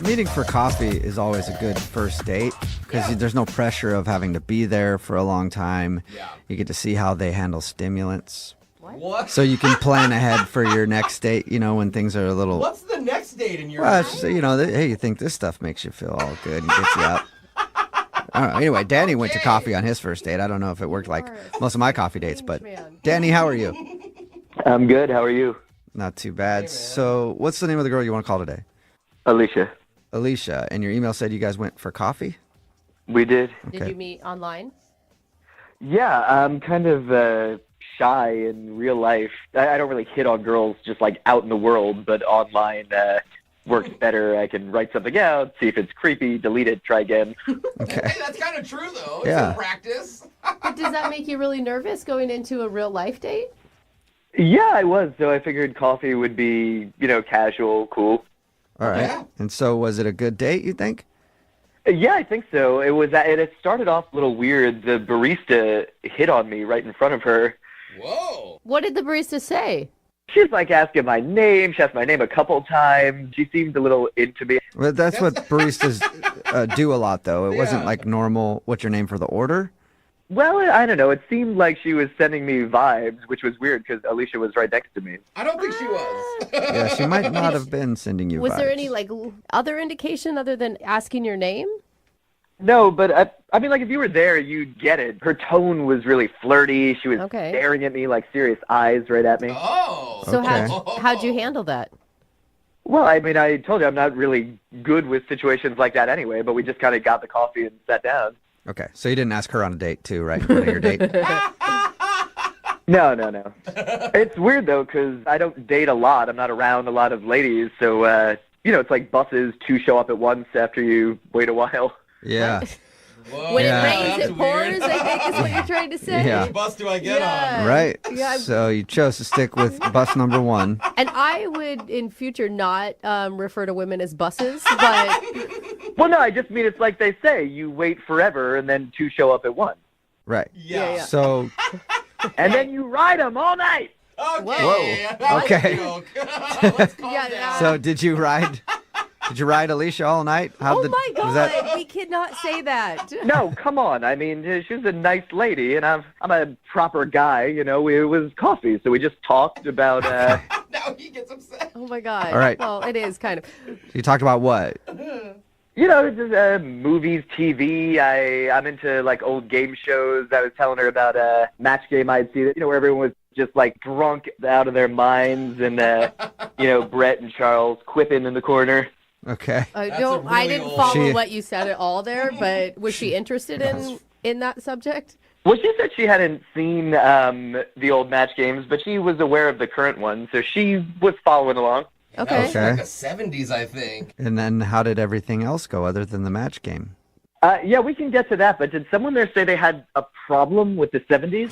Meeting for coffee is always a good first date because there's no pressure of having to be there for a long time. Yeah. You get to see how they handle stimulants. What? So you can plan ahead for your next date, when things are a little... What's the next date in your Well, life? it's just, hey, you think this stuff makes you feel all good and gets you up. I don't know. Anyway, Danny went to coffee on his first date. I don't know if it worked like most of my coffee dates, but Danny, how are you? I'm good. How are you? Not too bad. So what's the name of the girl you want to call today? Alicia. Alicia. And your email said you guys went for coffee? We did. Okay. Did you meet online? Yeah, I'm kind of shy in real life. I don't really hit on girls just like out in the world, but online works better. I can write something out, see if it's creepy, delete it, try again. Okay. Hey, that's kind of true, though. It's Yeah. a practice. But does that make you really nervous going into a real life date? Yeah, I was. So I figured coffee would be, casual, cool. All right. Yeah. And so was it a good date, you think? Yeah, I think so. It was. It started off a little weird. The barista hit on me right in front of her. Whoa. What did the barista say? She's like asking my name. She asked my name a couple times. She seemed a little into me. Well, that's what baristas do a lot, though. It wasn't Yeah. like normal, what's your name for the order? Well, I don't know. It seemed like she was sending me vibes, which was weird because Alicia was right next to me. I don't think she was. Yeah, she might not have been sending you Was vibes. there any other indication other than asking your name? No, but I mean, like, if you were there, you'd get it. Her tone was really flirty. She was Okay. staring at me like serious eyes right at me. Oh. So Okay. how'd you handle that? Well, I mean, I told you I'm not really good with situations like that anyway, but we just kind of got the coffee and sat down. Okay, so you didn't ask her on a date, too, right? In front of your date? No. It's weird, though, because I don't date a lot. I'm not around a lot of ladies. So, it's like buses, two show up at once after you wait a while. Yeah. Whoa, When Yeah. it rains, that's it pours, weird. I think is what you're trying to say. Yeah. Which bus do I get Yeah. on? Right. Yeah. So you chose to stick with bus number one. And I would, in future, not refer to women as buses, but Well, no, I just mean it's like they say, you wait forever and then two show up at once. Right. Yeah. Yeah. So, And then you ride them all night. Okay. Whoa. That's Okay. a joke. Let's calm Yeah, down. so did you ride Alicia all night? oh my God, was that- we cannot say that. No, come on. I mean, she's a nice lady, and I'm a proper guy. It was coffee, so we just talked about. Now he gets upset. Oh my God. All right. Well, it is kind of. You talked about what? Just movies, TV. I'm into like old game shows. I was telling her about a match game I'd see that where everyone was just like drunk out of their minds, and Brett and Charles quipping in the corner. Okay. I That's don't. a I really didn't old- follow She- what you said at all there. But was she interested in that subject? Well, she said she hadn't seen the old match games, but she was aware of the current one, so she was following along. That Okay. was like the 70s, I think. And then how did everything else go other than the match game? Yeah, we can get to that, but did someone there say they had a problem with the 70s?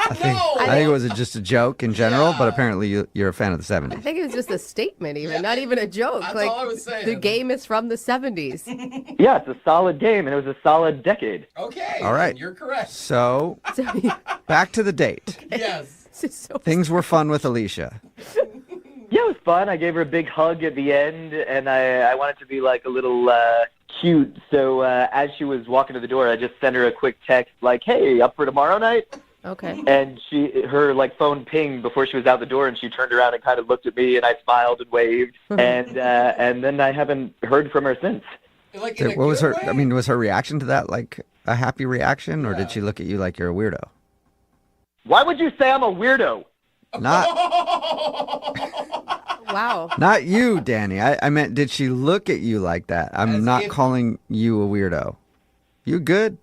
I think, No! I think it was just a joke in general, Yeah. but apparently you're a fan of the I 70s. think it was just a statement, not even a joke. That's like all I was saying. the game is from the 70s. Yeah, it's a solid game, and it was a solid decade. Okay. All right. You're correct. So, So, back to the date. Yes. this is so Things were fun with Alicia. Yeah, it was fun. I gave her a big hug at the end, and I wanted to be like a little cute. So as she was walking to the door, I just sent her a quick text like, "Hey, up for tomorrow night?" okay. And her phone pinged before she was out the door, and she turned around and kind of looked at me, and I smiled and waved, and then I haven't heard from her since. Like, in a What was good her? way? I mean, was her reaction to that like a happy reaction, or did she look at you like you're a weirdo? Why would you say I'm a weirdo? Not, Wow. not you, Danny. I meant, did she look at you like that? I'm As not if- calling you a weirdo. You good?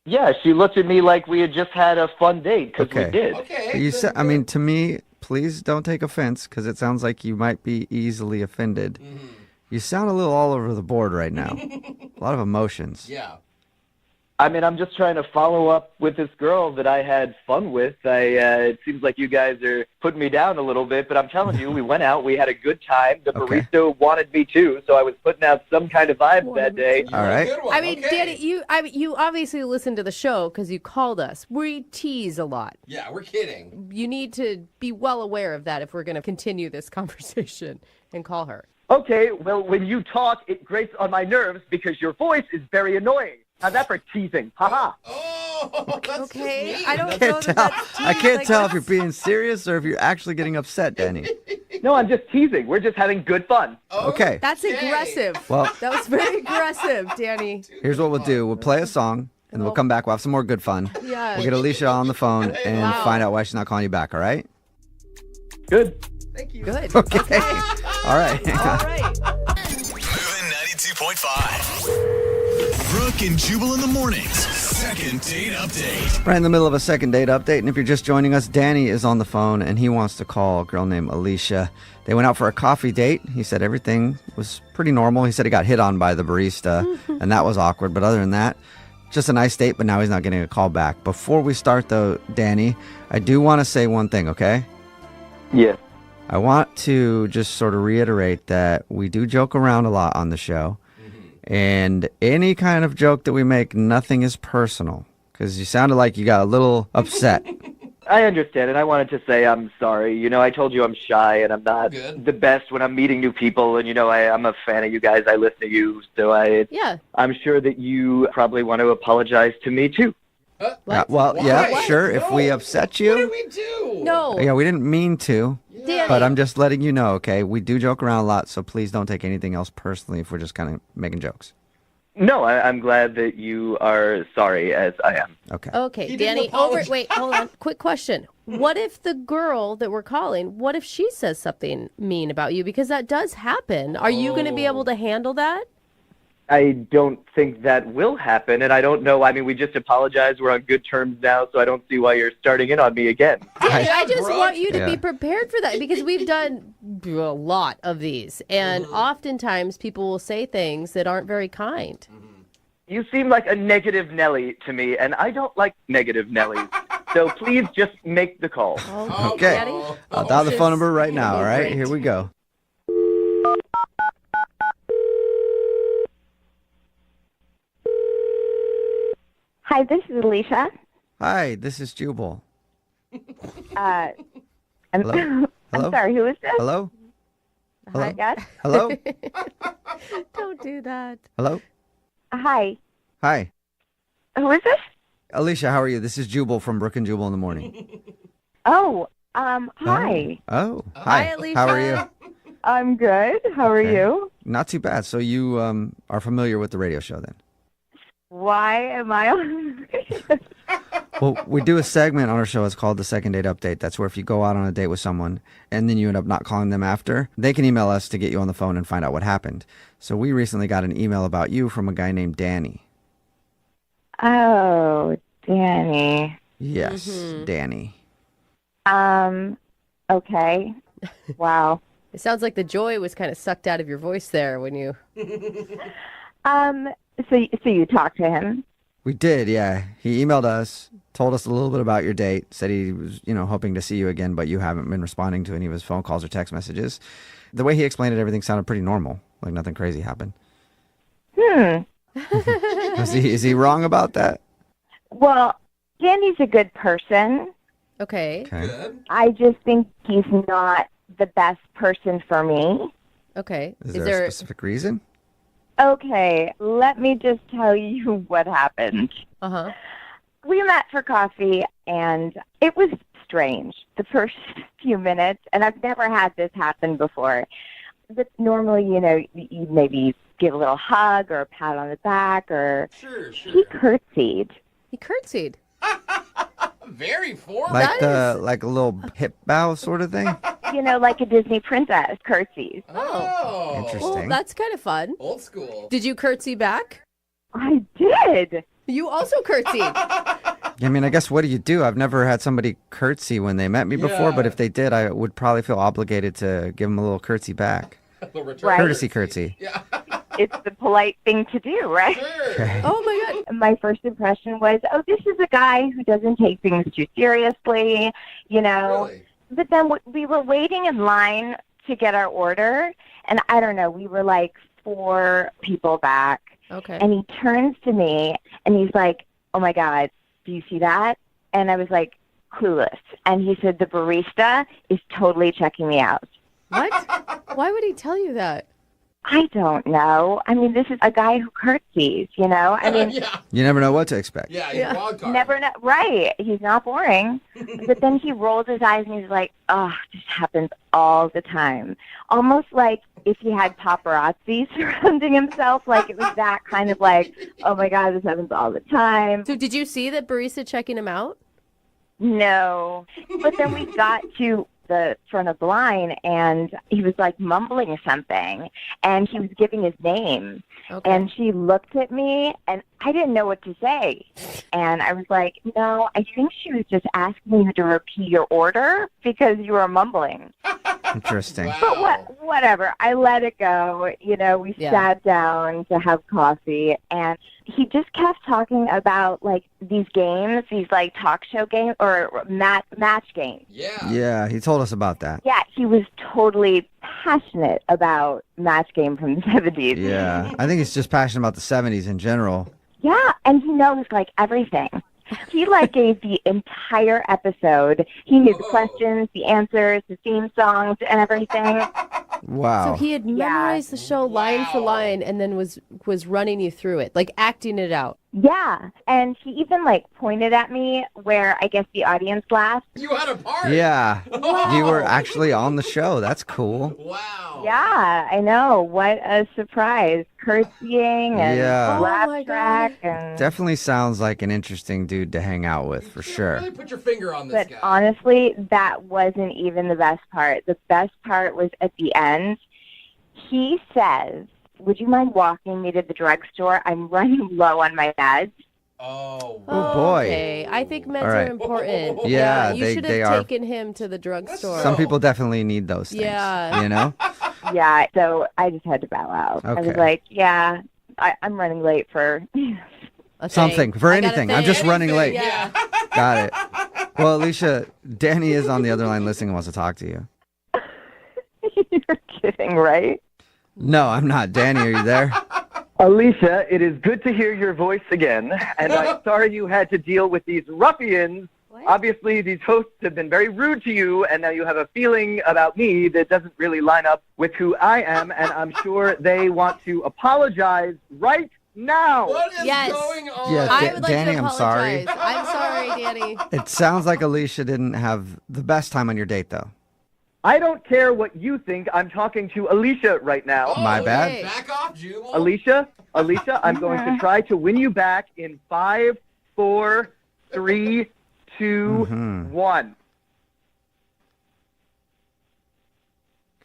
Yeah, she looked at me like we had just had a fun date because Okay. we did. Okay. You then said. I good. mean, to me, please don't take offense because it sounds like you might be easily offended. Mm-hmm. You sound a little all over the board right now. A lot of emotions. Yeah. I mean, I'm just trying to follow up with this girl that I had fun with. It seems like you guys are putting me down a little bit, but I'm telling you, we went out, we had a good time. The Okay. barista wanted me too, so I was putting out some kind of vibe that day. You're All a right. good one. I mean, okay. Danny, you obviously listened to the show because you called us. We tease a lot. Yeah, we're kidding. You need to be well aware of that if we're going to continue this conversation and call her. Okay, well, when you talk, it grates on my nerves because your voice is very annoying. How's that for teasing? Haha. Oh, that's Okay, just mean. I don't Can't know tell. that that's I can't like tell if that's- you're being serious or if you're actually getting upset, Danny. No, I'm just teasing. We're just having good fun. Okay. That's aggressive. Well- that was very aggressive, Danny. Here's what we'll do. We'll play a song, and we'll come back. We'll have some more good fun. Yeah. We'll get Alicia on the phone and Wow. find out why she's not calling you back, all right? Good. Thank you. Good. Okay. All right. All right. Moving 92.5. Brooke and Jubal in the mornings. Second date update. Right in the middle of a second date update, and if you're just joining us, Danny is on the phone, and he wants to call a girl named Alicia. They went out for a coffee date. He said everything was pretty normal. He said he got hit on by the barista, and that was awkward. But other than that, just a nice date, but now he's not getting a call back. Before we start, though, Danny, I do want to say one thing, okay? Yes. I want to just sort of reiterate that we do joke around a lot on the show. And any kind of joke that we make, nothing is personal. Because you sounded like you got a little upset. I understand, and I wanted to say I'm sorry. You know, I told you I'm shy, and I'm not Good. the best when I'm meeting new people, and, you know, I'm a fan of you guys. I listen to you, so Yeah. I'm sure that you probably want to apologize to me, too. What? Well, yeah, Why? sure. If we No. upset What did you. we do? No. Yeah, we didn't mean to. Danny. But I'm just letting you know, okay? We do joke around a lot, so please don't take anything else personally if we're just kind of making jokes. No, I'm glad that you are sorry, as I am. Okay. Okay, He didn't Danny. apologize. Wait, hold on. Quick question. What if the girl that we're calling, what if she says something mean about you? Because that does happen. Are you going to be able to handle that? I don't think that will happen, and I don't know. I mean, we just apologized. We're on good terms now, so I don't see why you're starting in on me again. Danny, Yeah, I just Brooke. want you to Yeah. be prepared for that because we've done a lot of these. And oftentimes people will say things that aren't very kind. You seem like a negative Nelly to me, and I don't like negative Nellies. So please just make the call. Oh, Okay. Daddy? I'll dial the This phone is number right now, gonna all be right? great. Here we go. Hi, this is Alicia. Hi, this is Jubal. I'm, Hello? I'm Hello? sorry, who is this? Hello? Hello? Yes? Hello? Don't do that. Hello? Hi. Hi. Who is this? Alicia, how are you? This is Jubal from Brooke and Jubal in the morning. Oh, hi. Oh, Hi, hi. Alicia. How are you? I'm good. How are Okay. you? Not too bad. So you are familiar with the radio show then? Why am I on? Well, we do a segment on our show. It's called the Second Date Update. That's where if you go out on a date with someone and then you end up not calling them after, they can email us to get you on the phone and find out what happened. So we recently got an email about you from a guy named Danny. Oh, Danny. Yes, Mm-hmm. Danny. Okay. Wow. It sounds like the joy was kind of sucked out of your voice there when you. So you talked to him? We did, yeah. He emailed us, told us a little bit about your date, said he was, hoping to see you again, but you haven't been responding to any of his phone calls or text messages. The way he explained it, everything sounded pretty normal, like nothing crazy happened. Is he wrong about that? Well, Danny's a good person. Okay. Okay. Good. I just think he's not the best person for me. Okay. Is there a specific reason? Okay, let me just tell you what happened. Uh-huh. We met for coffee, and it was strange the first few minutes, and I've never had this happen before. But normally, you maybe give a little hug or a pat on the back, or Sure. he curtsied. He curtsied. Very formal. Like That like a little hip bow sort of thing? Like a Disney princess curtsies. Oh. Interesting. Well, that's kind of fun. Old school. Did you curtsy back? I did. You also curtsied. I mean, I guess what do you do? I've never had somebody curtsy when they met me before, but Yeah. if they did, I would probably feel obligated to give them a little curtsy back. The return Right. Courtesy curtsy. Yeah. It's the polite thing to do, right? Sure. Oh, my God. My first impression was, oh, this is a guy who doesn't take things too seriously, Really? But then we were waiting in line to get our order, and I don't know, we were like 4 people back, Okay. and he turns to me, and he's like, oh, my God, do you see that? And I was like, clueless. And he said, the barista is totally checking me out. What? Why would he tell you that? I don't know. I mean, this is a guy who curtsies, you know? I mean, yeah. You never know what to expect. Yeah, he's a wild card. never know. Right. He's not boring. But then he rolls his eyes and he's like, oh, this happens all the time. Almost like if he had paparazzi surrounding himself. Like it was that kind of like, oh my God, this happens all the time. So did you see that barista checking him out? No. But then we got to the front of the line and he was like mumbling something and he was giving his name. Okay. And she looked at me and I didn't know what to say. And I was like, no, I think she was just asking you to repeat your order because you were mumbling. Interesting. Wow. But whatever. I let it go. You know, we sat down to have coffee and he just kept talking about like these games, these like talk show games or match games. Yeah. Yeah, he told us about that. Yeah, he was totally passionate about Match Game from the 70s. Yeah, I think he's just passionate about the 70s in general. Yeah, and he knows like everything. He like gave the entire episode. He knew the questions, the answers, the theme songs, and everything. Wow. So he had memorized the show line for line and then was running you through it, like acting it out. Yeah, and he even like pointed at me where I guess the audience laughed. You had a part. Yeah, Wow. you were actually on the show. That's cool. Wow. Yeah, I know. What a surprise. Curtsying and Yeah. Oh, laugh my track and Definitely sounds like an interesting dude to hang out with, for sure. Really put your finger on this But guy. honestly, that wasn't even the best part. The best part was at the end. He says, would you mind walking me to the drugstore? I'm running low on my meds. Oh. Oh, boy. Okay. I think meds All right. are important. Yeah, you should they have are. taken him to the drugstore. Some people definitely need those things. Yeah. You know? Yeah, so I just had to bow out. I was Okay. like, yeah, I'm running late for... A thing. Something. For I got a anything. I'm thing. just running late. Yeah. Got it. Well, Alicia, Danny is on the other line listening and wants to talk to you. You're kidding, right? No, I'm not. Danny, are you there? Alicia, it is good to hear your voice again, and I'm sorry you had to deal with these ruffians. Obviously, these hosts have been very rude to you, and now you have a feeling about me that doesn't really line up with who I am, and I'm sure they want to apologize right now. What is Yes. going on? Yeah, I would like Danny, to I'm sorry. apologize. I'm sorry, Danny. It sounds like Alicia didn't have the best time on your date, though. I don't care what you think. I'm talking to Alicia right now. Oh, My bad. okay. Back off, Jubal. Alicia, I'm going to try to win you back in 5, 4, 3, 2, 1.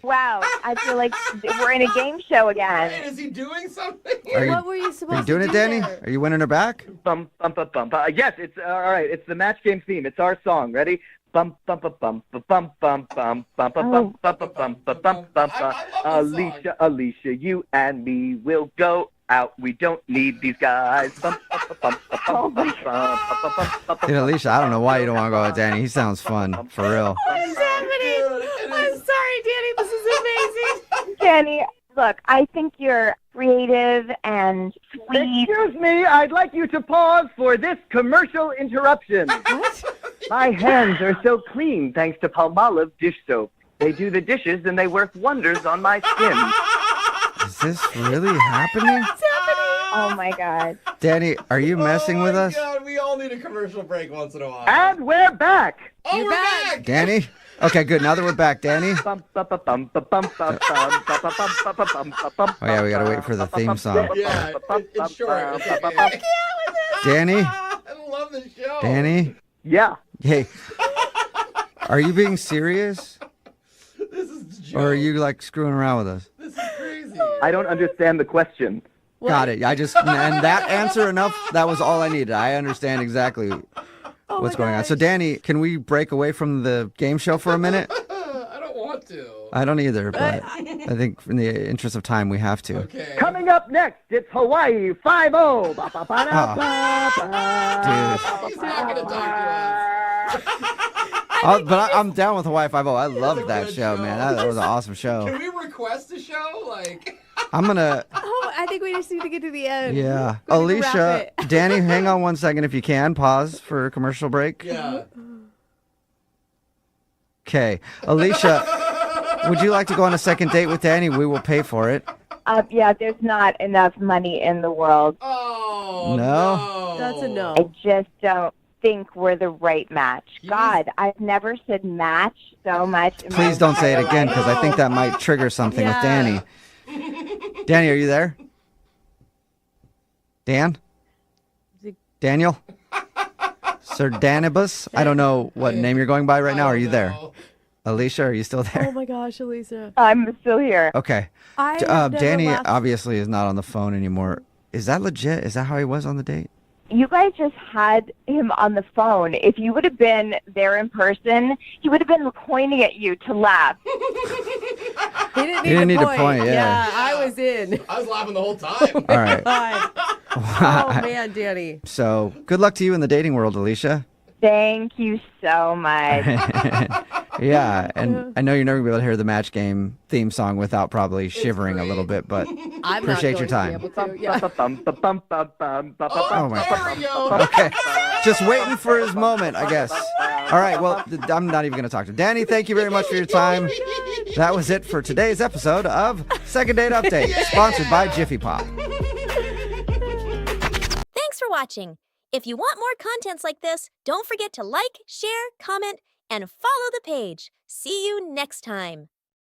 Wow, I feel like we're in a game show Wait, again. is he doing something? Are you, What were you supposed are you doing to it, do Danny? there? Are you winning her back? Bum, bum, bum, bum. Yes, it's all right. It's the Match Game theme. It's our song. Ready? Bum, bum, bum, bum, bum, bum, bum, bum, bum, bum, bum, bum, bum, bum, bum, bum. I love this song. Alicia, you and me will go out. We don't need these guys. Bum, bum, bum, bum, bum, bum, bum, bum, bum, bum, Dude, Alicia, I don't know why you don't want to go with Danny. He sounds fun, for real. What's happening? I'm sorry, Danny. This is amazing. Danny, look, I think you're creative and sweet. Excuse me, I'd like you to pause for this commercial interruption. My hands are so clean thanks to Palmolive dish soap. They do the dishes and they work wonders on my skin. Is this really happening? Oh my God. Danny, are you messing with us? Oh, my God, we all need a commercial break once in a while. And we're back. Oh, You're we're back. back. Danny? Okay, good. Now that we're back, Danny. Oh yeah, we gotta wait for the theme song. Yeah, it's short. It's okay. Danny? I love this show. Danny? Yeah. Hey. Are you being serious? This is a joke. Or are you, like, screwing around with us? This is crazy. I don't understand the question. Got it. And that answer enough, that was all I needed. I understand exactly what's going on. So, Danny, can we break away from the game show for a minute? I don't want to. I don't either, but I think in the interest of time, we have to. Okay. Coming up next, it's Hawaii 5-0. He's not going to talk to us. But I'm down with Hawaii 5-0. I loved a that good show, show. man. That was an awesome show. Can we request a show? Like, I'm going to... Oh, I think we just need to get to the end. Yeah. We're gonna Alicia, wrap it. Danny, hang on one second if you can. Pause for a commercial break. yeah. Okay. Alicia, would you like to go on a second date with Danny? We will pay for it. Yeah, there's not enough money in the world. Oh, No? That's a no. I just don't think we're the right match. Yes. God, I've never said match so much. In Please my don't say it entire again life. because I think that might trigger something with Yeah. Danny. Danny, are you there? Dan? Daniel? Sir Danibus? I don't know what name you're going by right now. Are you there? Alicia, are you still Oh there? my gosh, Elisa. I'm still here. Okay. I have never Danny laughed- obviously is not on the phone anymore. Is that legit? Is that how he was on the date? You guys just had him on the phone. If you would have been there in person, he would have been pointing at you to laugh. He didn't didn't need need to point, yeah. I was in. I was laughing the whole time. All right. God. Oh man, Danny. So good luck to you in the dating world, Alicia. Thank you so much. Yeah, and I know you're never going to be able to hear the match game theme song without probably shivering a little bit, but I'm appreciate not your going time. to be able to. Yeah. Oh my There we go. Okay. Just waiting for his moment, I guess. All right, well, I'm not even going to talk to him. Danny, thank you very much for your time. That was it for today's episode of Second Date Update, sponsored by Jiffy Pop. Thanks for watching. If you want more contents like this, don't forget to like, share, comment, and follow the page. See you next time.